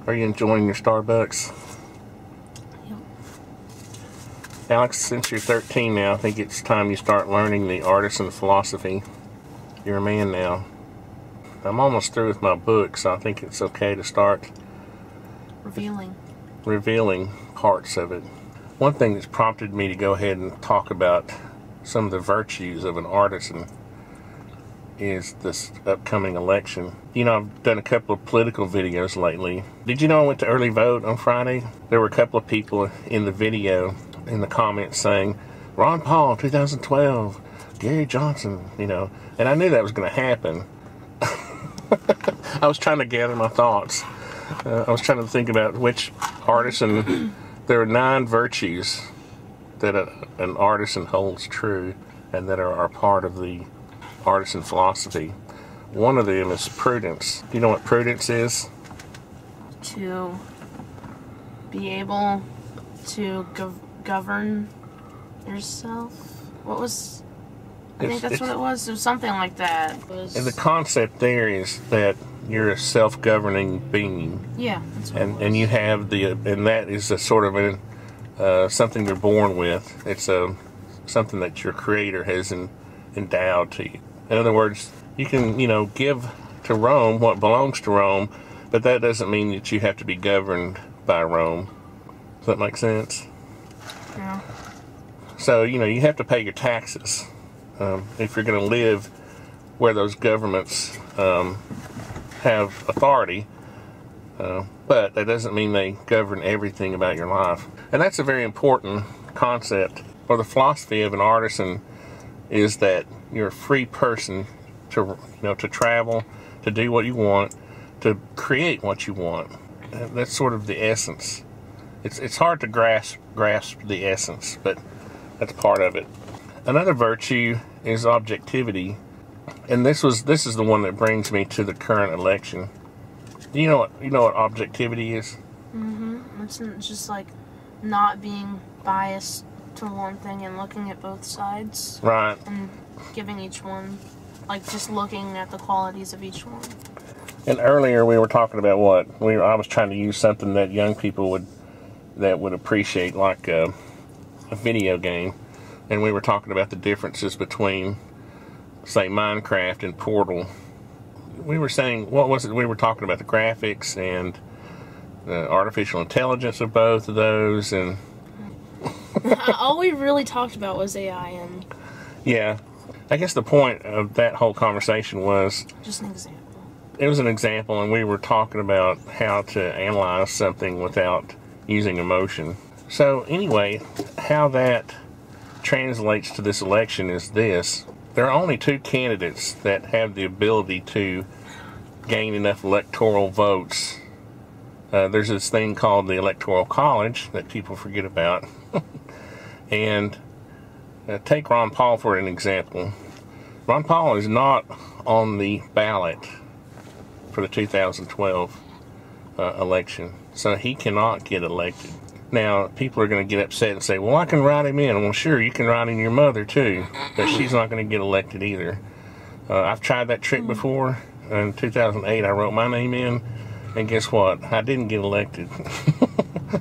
Are you enjoying your Starbucks? Yep. Alex, since you're 13 now, I think it's time you start learning the artisan philosophy. You're a man now. I'm almost through with my book, so I think it's okay to start revealing parts of it. One thing that's prompted me to go ahead and talk about some of the virtues of an artisan is this upcoming election. You know, I've done a couple of political videos lately. Did you know I went to early vote on Friday? There were a couple of people in the video, in the comments saying, Ron Paul, 2012, Gary Johnson, you know, and I knew that was going to happen. I was trying to gather my thoughts. I was trying to think about which artisan. There are 9 virtues that an artisan holds true and that are part of the artisan philosophy. One of them is prudence. Do you know what prudence is? To be able to govern yourself. What was... I think that's what it was. It was something like that. And the concept there is that you're a self-governing being. Yeah, that's what it was. And you have and that is a sort of something you're born with. It's something that your Creator has endowed to you. In other words, you can, you know, give to Rome what belongs to Rome, but that doesn't mean that you have to be governed by Rome. Does that make sense? Yeah. So, you know, you have to pay your taxes if you're going to live where those governments have authority, but that doesn't mean they govern everything about your life. And that's a very important concept. Or the philosophy of an artisan is that you're a free person to, you know, to travel, to do what you want, to create what you want. That's sort of the essence. It's hard to grasp the essence, but that's part of it. Another virtue is objectivity, and this is the one that brings me to the current election. Do you know what objectivity is? Mm-hmm. It's just like not being biased to one thing and looking at both sides. Right. And giving each one, like just looking at the qualities of each one. And earlier we were talking about what? I was trying to use something that young people would appreciate, like a video game. And we were talking about the differences between, say, Minecraft and Portal. We were saying, what was it? We were talking about the graphics and the artificial intelligence of both of those, and all we really talked about was AI. And yeah, I guess the point of that whole conversation was just an example. It was an example, and we were talking about how to analyze something without using emotion. So anyway, how that translates to this election is this. There are only 2 candidates that have the ability to gain enough electoral votes. There's this thing called the Electoral College that people forget about. And take Ron Paul for an example. Ron Paul is not on the ballot for the 2012 election, so he cannot get elected. Now, people are going to get upset and say, well, I can write him in. Well, sure, you can write in your mother, too, but she's not going to get elected either. I've tried that trick before. In 2008, I wrote my name in, and guess what? I didn't get elected.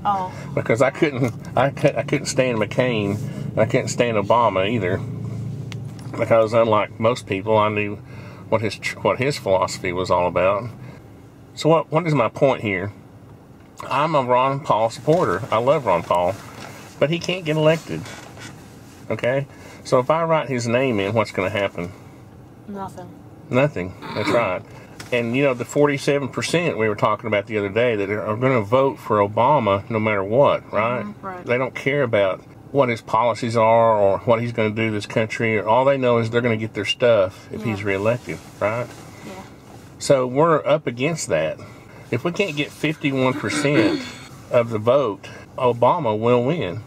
Oh. Because I couldn't stand McCain, and I couldn't stand Obama either. Because unlike most people, I knew what his philosophy was all about. So what is my point here? I'm a Ron Paul supporter. I love Ron Paul, but he can't get elected. Okay? So if I write his name in, what's going to happen? Nothing. Nothing. That's right. And, you know, the 47% we were talking about the other day that are going to vote for Obama no matter what, right? Mm-hmm, right. They don't care about what his policies are or what he's going to do to this country. All they know is they're going to get their stuff if he's reelected, right? Yeah. So we're up against that. If we can't get 51% of the vote, Obama will win.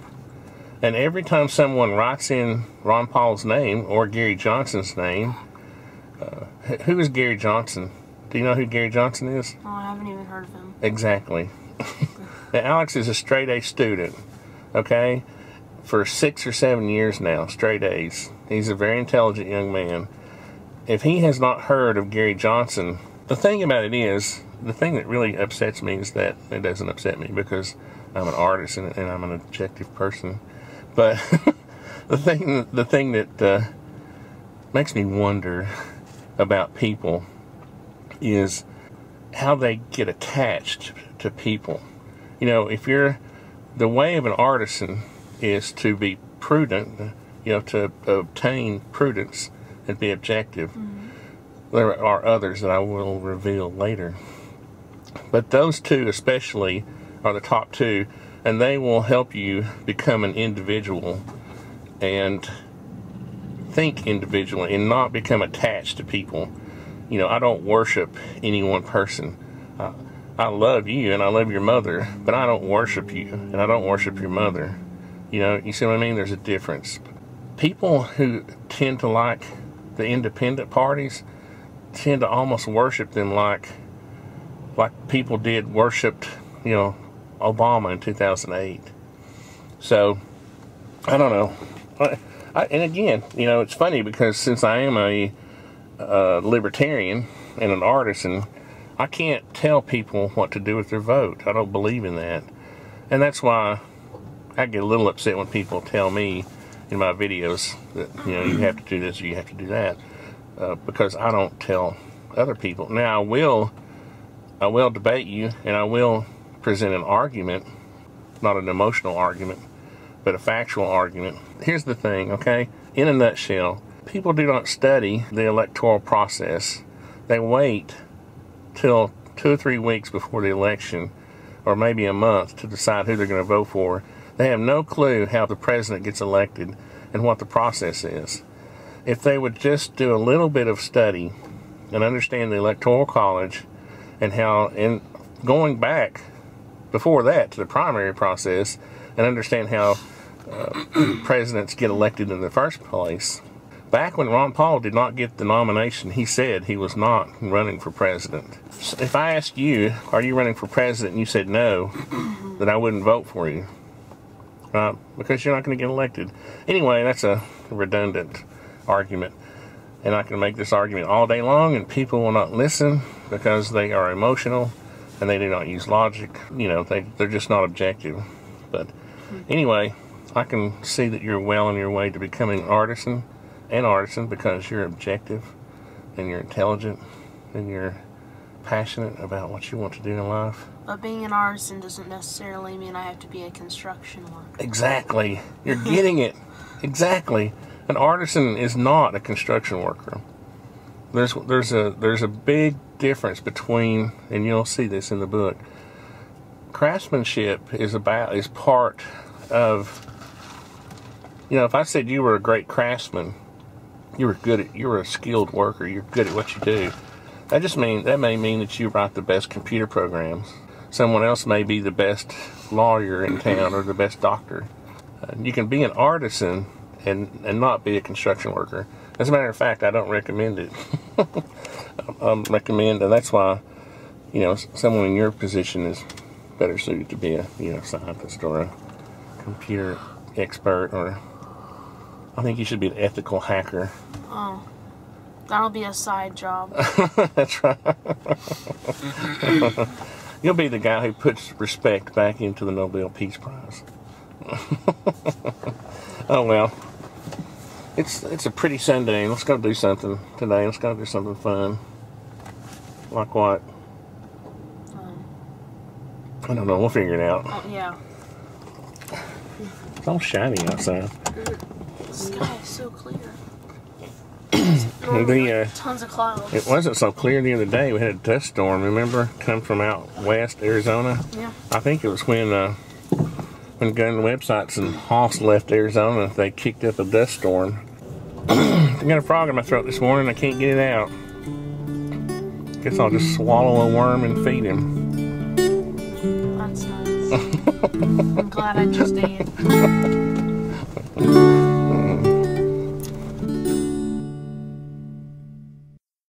And every time someone writes in Ron Paul's name or Gary Johnson's name, who is Gary Johnson? Do you know who Gary Johnson is? Oh, I haven't even heard of him. Exactly. Now, Alex is a straight A student, okay, for 6 or 7 years now, straight A's. He's a very intelligent young man. If he has not heard of Gary Johnson, the thing about it is, the thing that really upsets me is that it doesn't upset me because I'm an artist and I'm an objective person. But the thing that makes me wonder about people is how they get attached to people. You know, if the way of an artisan is to be prudent, you know, to obtain prudence and be objective. There are others that I will reveal later. But those two especially are the top two, and they will help you become an individual and think individually and not become attached to people. You know, I don't worship any one person. I love you and I love your mother, but I don't worship you and I don't worship your mother. You know, you see what I mean? There's a difference. People who tend to like the independent parties tend to almost worship them like people did worshipped, you know, Obama in 2008. So, I don't know. And again, you know, it's funny because since I am a libertarian and an artisan, I can't tell people what to do with their vote. I don't believe in that. And that's why I get a little upset when people tell me in my videos that, you know, you have to do this or you have to do that, because I don't tell other people. Now, I will debate you and I will present an argument, not an emotional argument, but a factual argument. Here's the thing, okay? In a nutshell, people do not study the electoral process. They wait till 2 or 3 weeks before the election, or maybe a month, to decide who they're going to vote for. They have no clue how the president gets elected and what the process is. If they would just do a little bit of study and understand the Electoral College and how, and going back before that to the primary process, and understand how presidents get elected in the first place. Back when Ron Paul did not get the nomination, he said he was not running for president. So if I asked you, are you running for president, and you said no, then I wouldn't vote for you. Right? Because you're not going to get elected. Anyway, that's a redundant argument. And I can make this argument all day long, and people will not listen because they are emotional and they do not use logic. You know, they're just not objective. But anyway, I can see that you're well on your way to becoming an artisan because you're objective and you're intelligent and you're passionate about what you want to do in life. But being an artisan doesn't necessarily mean I have to be a construction worker. Exactly. You're getting it. Exactly. An artisan is not a construction worker. There's a big difference between, and you'll see this in the book. Craftsmanship is part of, you know, if I said you were a great craftsman, you were a skilled worker, you're good at what you do. That may mean that you write the best computer programs. Someone else may be the best lawyer in town or the best doctor. You can be an artisan and not be a construction worker. As a matter of fact, I don't recommend it. And that's why, you know, someone in your position is better suited to be a, you know, scientist or a computer expert, or I think you should be an ethical hacker. Oh, that'll be a side job. That's right. You'll be the guy who puts respect back into the Nobel Peace Prize. Oh well. It's a pretty Sunday. Let's go do something today. Let's go do something fun. Like what? I don't know. We'll figure it out. Oh, yeah. It's all shiny outside. The sky is so clear. Tons of clouds. It wasn't so clear the other day. We had a dust storm, remember? Come from out west Arizona. Yeah. I think it was when gun websites and Hoss left Arizona, they kicked up a dust storm. I got a frog in my throat this morning. I can't get it out. Guess I'll just swallow a worm and feed him. That's nice. I'm glad I just ate.